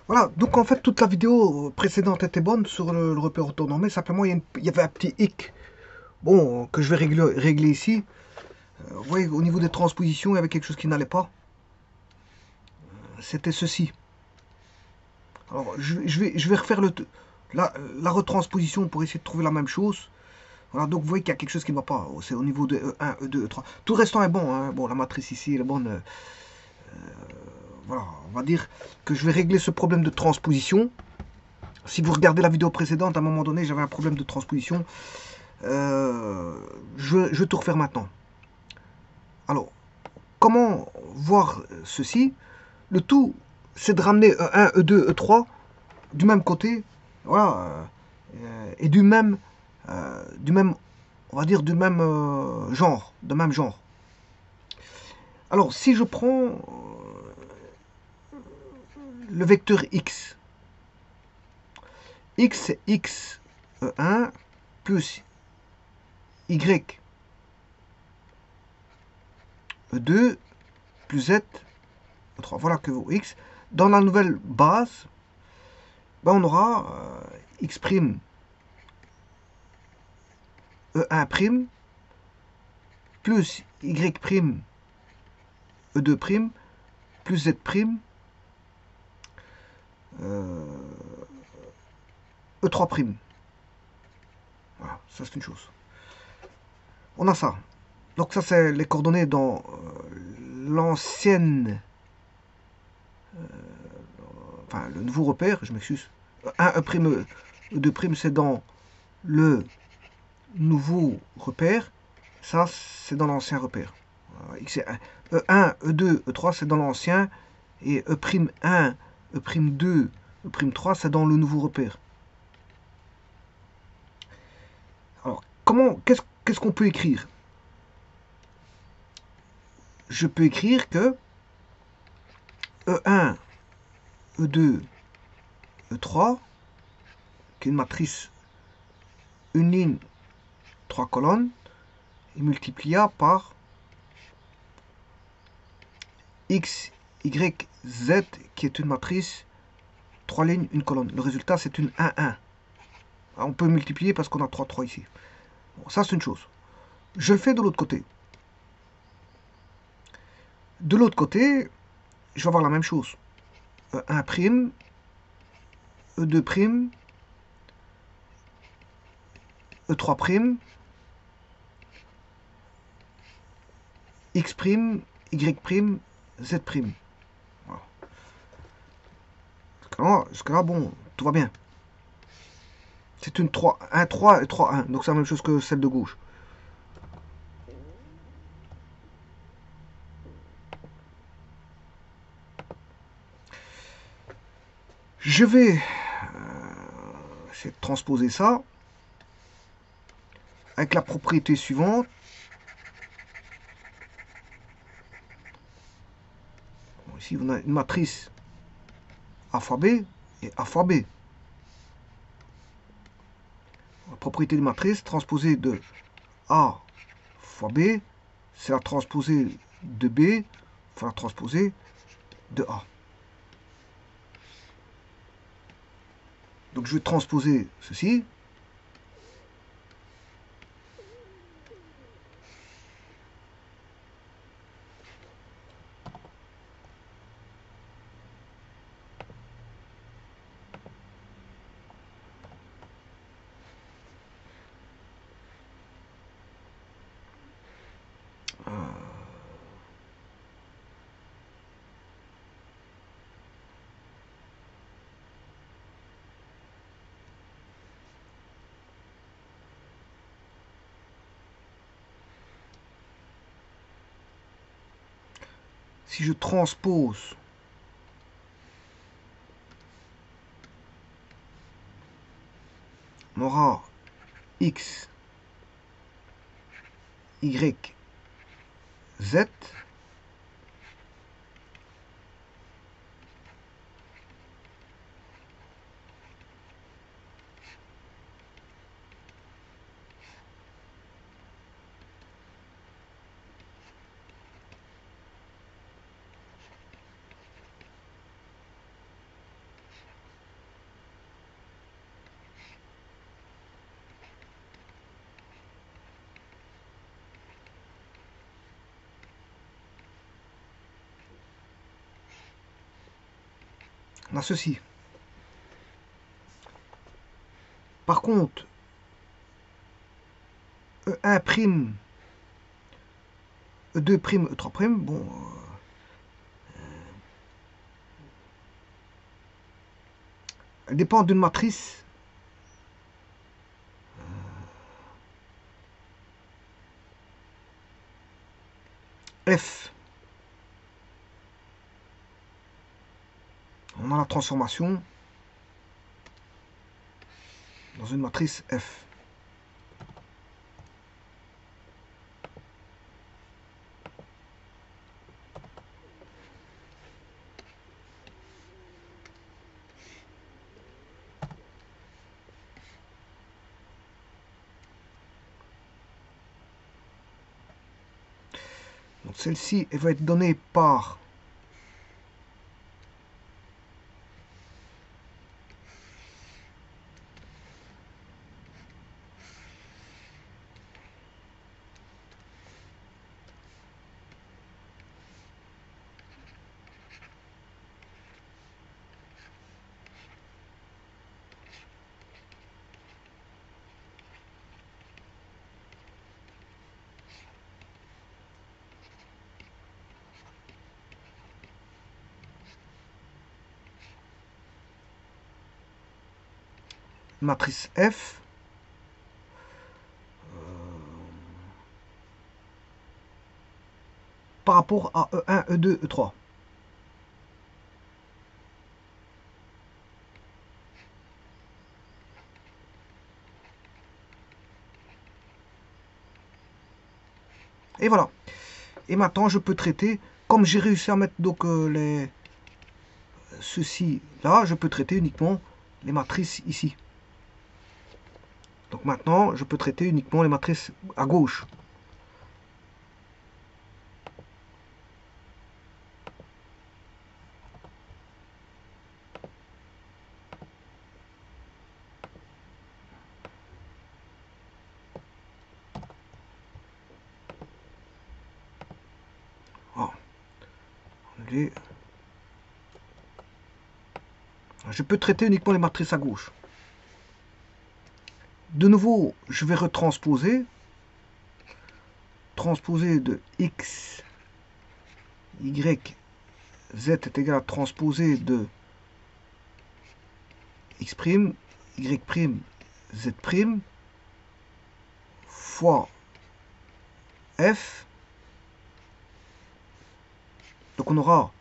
Voilà, donc en fait toute la vidéo précédente était bonne sur le repère autonomé, simplement il y avait un petit hic, bon, que je vais régler ici. Vous voyez, au niveau des transpositions, il y avait quelque chose qui n'allait pas. C'était ceci. Alors je vais refaire la retransposition pour essayer de trouver la même chose. Voilà, donc vous voyez qu'il y a quelque chose qui ne va pas. C'est au niveau de E1, E2, E3. Tout le restant est bon, hein. Bon, la matrice ici elle est bonne. Voilà, on va dire que je vais régler ce problème de transposition. Si vous regardez la vidéo précédente, à un moment donné, j'avais un problème de transposition. Je vais tout refaire maintenant. Alors, comment voir ceci? Le tout, c'est de ramener E1, E2, E3 du même côté, voilà, et du même, on va dire du même genre, de même genre. Alors, si je prends le vecteur x, x c'est x E1 plus y E2 plus z E3. Voilà que vaut x. Dans la nouvelle base, ben on aura x' E1' plus y' E2' plus z' E3'. Voilà, ça c'est une chose. On a ça. Donc ça c'est les coordonnées dans l'ancienne, enfin le nouveau repère, je m'excuse. 1 E', E2' c'est dans le nouveau repère. Ça c'est dans l'ancien repère. X est 1. E1, E2, E3 c'est dans l'ancien. Et E'1, E'2, E'3 c'est dans le nouveau repère. Alors, qu'est-ce qu'on peut écrire? Je peux écrire que E1, E2, E3, qui est une matrice, une ligne, trois colonnes, est multipliée par X, Y, Z, qui est une matrice, trois lignes, une colonne. Le résultat, c'est une 1, 1. On peut multiplier parce qu'on a 3, 3 ici. Bon, ça, c'est une chose. Je le fais de l'autre côté. De l'autre côté, je vais avoir la même chose. E1', E2', E3', X', Y', Z'. Voilà. Jusque-là, bon, tout va bien. C'est une 3, 1, 3 et 3, 1. Donc c'est la même chose que celle de gauche. Je vais essayer de transposer ça avec la propriété suivante. Bon, ici, on a une matrice A fois B et A fois B. La propriété de matrice transposée de A fois B, c'est la transposée de B fois la transposée de A. Donc je vais transposer ceci. Si je transpose on aura X, Y, Z. On a ceci. Par contre, E1 prime, E2 prime, E3 prime, bon, elle dépend d'une matrice F. On a la transformation dans une matrice F. Donc celle-ci, elle va être donnée par matrice F par rapport à E1, E2, E3. Et voilà. Et maintenant, je peux traiter, comme j'ai réussi à mettre donc ceci là, je peux traiter uniquement les matrices ici. Donc maintenant, je peux traiter uniquement les matrices à gauche. Oh. Je peux traiter uniquement les matrices à gauche. De nouveau, je vais retransposer. Transposer de x, y, z est égal à transposer de x', y', z' fois f. Donc on aura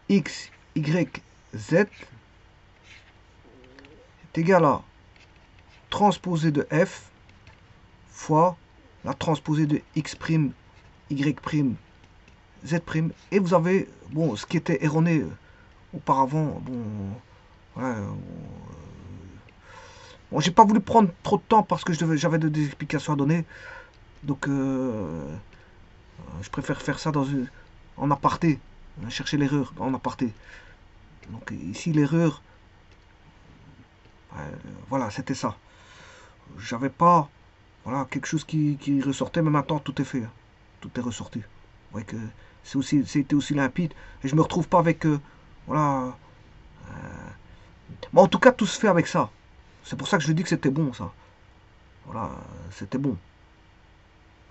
x, y, z est égal à transposé de f fois la transposée de x', y', z'. Et vous avez, bon, ce qui était erroné auparavant, bon, ouais, bon, j'ai pas voulu prendre trop de temps parce que j'avais des explications à donner. Donc, je préfère faire ça en aparté, chercher l'erreur en aparté. Donc ici, l'erreur, voilà, c'était ça. J'avais pas, voilà, quelque chose qui ressortait, mais maintenant tout est fait. Tout est ressorti. Vous voyez que c'était aussi limpide. Et je me retrouve pas avec, voilà. Bon, en tout cas, tout se fait avec ça. C'est pour ça que je dis que c'était bon, ça. Voilà, c'était bon.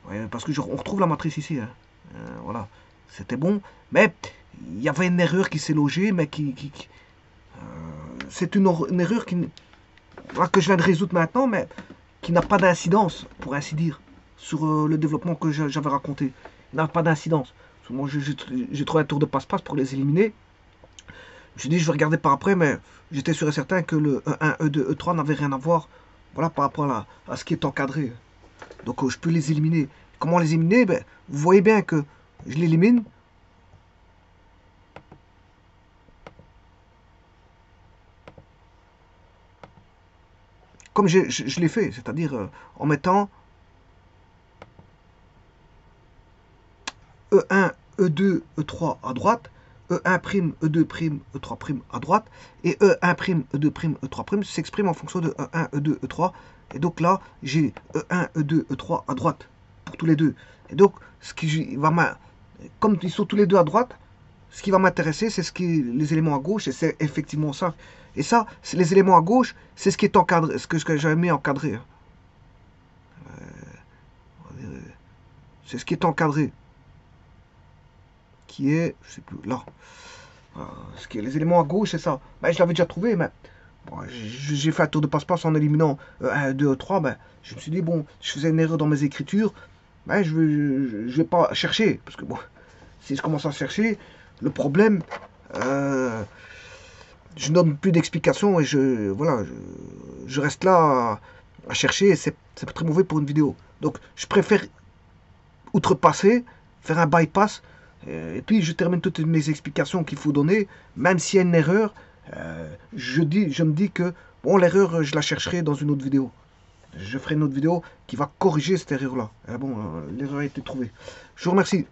Ouais, parce que on retrouve la matrice ici. Hein. Voilà, c'était bon. Mais il y avait une erreur qui s'est logée, mais c'est une erreur que je viens de résoudre maintenant, mais qui n'a pas d'incidence, pour ainsi dire, sur le développement que j'avais raconté. Il n'a pas d'incidence. Moi, j'ai trouvé un tour de passe-passe pour les éliminer. Je me suis dit, je vais regarder par après, mais j'étais sûr et certain que le E1, E2, E3 n'avait rien à voir, voilà, par rapport à ce qui est encadré. Donc, je peux les éliminer. Comment les éliminer? Ben, vous voyez bien que je l'élimine. Comme je l'ai fait, c'est-à-dire en mettant E1, E2, E3 à droite, E1', E2', E3' à droite, et E1', E2', E3' s'exprime en fonction de E1, E2, E3. Et donc là, j'ai E1, E2, E3 à droite, pour tous les deux. Et donc, ce qui va comme ils sont tous les deux à droite, Ce qui va m'intéresser, c'est les éléments à gauche, et c'est effectivement ça. Et ça, les éléments à gauche, c'est ce qui est encadré, ce que j'avais mis encadré. Hein. C'est ce qui est encadré. Qui est, je sais plus, là. Les éléments à gauche, c'est ça. Ben, je l'avais déjà trouvé, mais bon, j'ai fait un tour de passe-passe en éliminant 1, 2, 3. Ben, je me suis dit, bon, je faisais une erreur dans mes écritures. Ben, je vais pas chercher. Parce que, bon, si je commence à chercher, le problème, je ne donne plus d'explications et voilà, je reste là à chercher et c'est très mauvais pour une vidéo. Donc, je préfère outrepasser, faire un bypass. Et puis je termine toutes mes explications qu'il faut donner, même s'il y a une erreur, je me dis que bon, l'erreur, je la chercherai dans une autre vidéo. Je ferai une autre vidéo qui va corriger cette erreur-là. Bon, l'erreur a été trouvée. Je vous remercie.